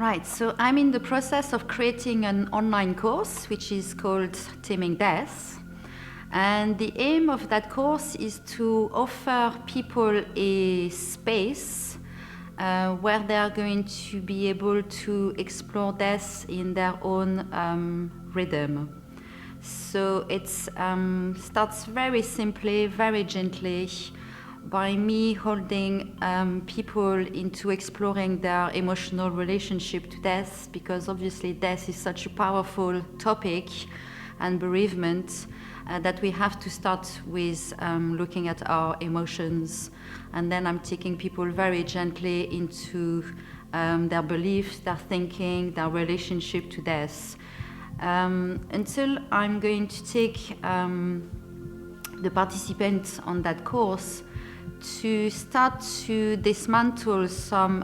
Right, so I'm in the process of creating an online course which is called Taming Death. And the aim of that course is to offer people a space where they are going to be able to explore death in their own rhythm. So it starts very simply, very gently, by me holding people into exploring their emotional relationship to death, because obviously death is such a powerful topic, and bereavement, that we have to start with looking at our emotions. And then I'm taking people very gently into their beliefs, their thinking, their relationship to death. Until I'm going to take the participants on that course to start to dismantle some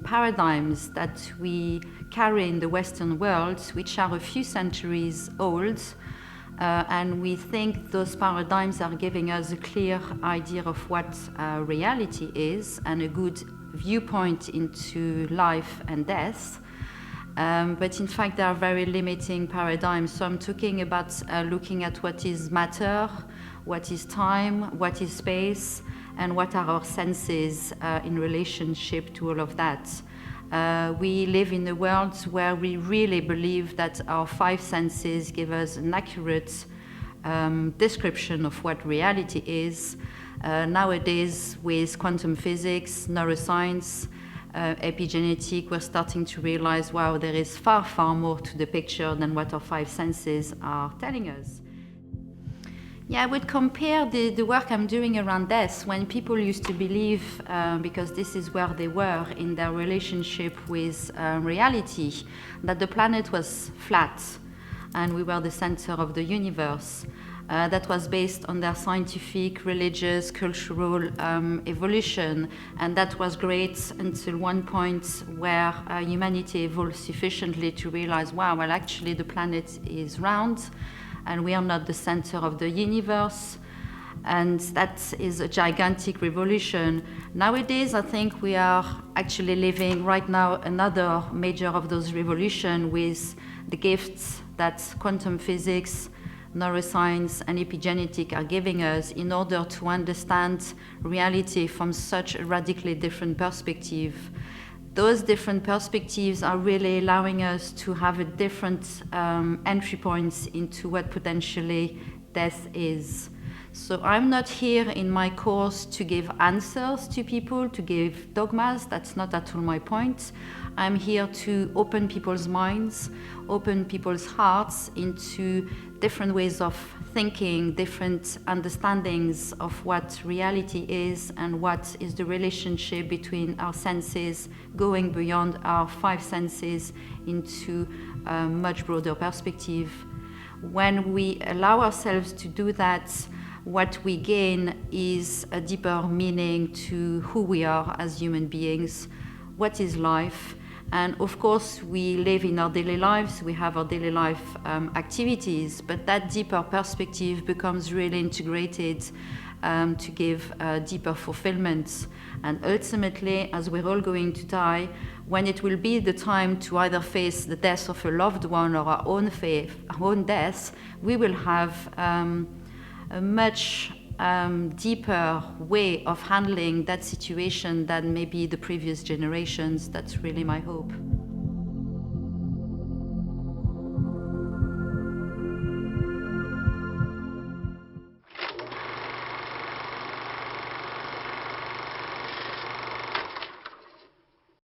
paradigms that we carry in the Western world, which are a few centuries old, and we think those paradigms are giving us a clear idea of what reality is and a good viewpoint into life and death. But in fact, they are very limiting paradigms. So I'm talking about looking at what is matter, what is time, what is space, and what are our senses in relationship to all of that. We live in a world where we really believe that our five senses give us an accurate description of what reality is. Nowadays, with quantum physics, neuroscience, epigenetic, we're starting to realize, wow, there is far, far more to the picture than what our five senses are telling us. Yeah, I would compare the work I'm doing around death when people used to believe, because this is where they were in their relationship with reality, that the planet was flat and we were the center of the universe. That was based on their scientific, religious, cultural evolution, and that was great until one point where humanity evolved sufficiently to realize, wow, well, actually the planet is round and we are not the center of the universe, and that is a gigantic revolution. Nowadays, I think we are actually living right now another major of those revolutions with the gifts that quantum physics, neuroscience, and epigenetic are giving us in order to understand reality from such a radically different perspective. Those different perspectives are really allowing us to have a different entry points into what potentially death is. So I'm not here in my course to give answers to people, to give dogmas. That's not at all my point. I'm here to open people's minds, open people's hearts into different ways of thinking, different understandings of what reality is and what is the relationship between our senses, going beyond our five senses into a much broader perspective. When we allow ourselves to do that, what we gain is a deeper meaning to who we are as human beings, what is life. And of course, we live in our daily lives, we have our daily life activities, but that deeper perspective becomes really integrated to give deeper fulfillment. And ultimately, as we're all going to die, when it will be the time to either face the death of a loved one or our own death, we will have a much deeper way of handling that situation than maybe the previous generations. That's really my hope.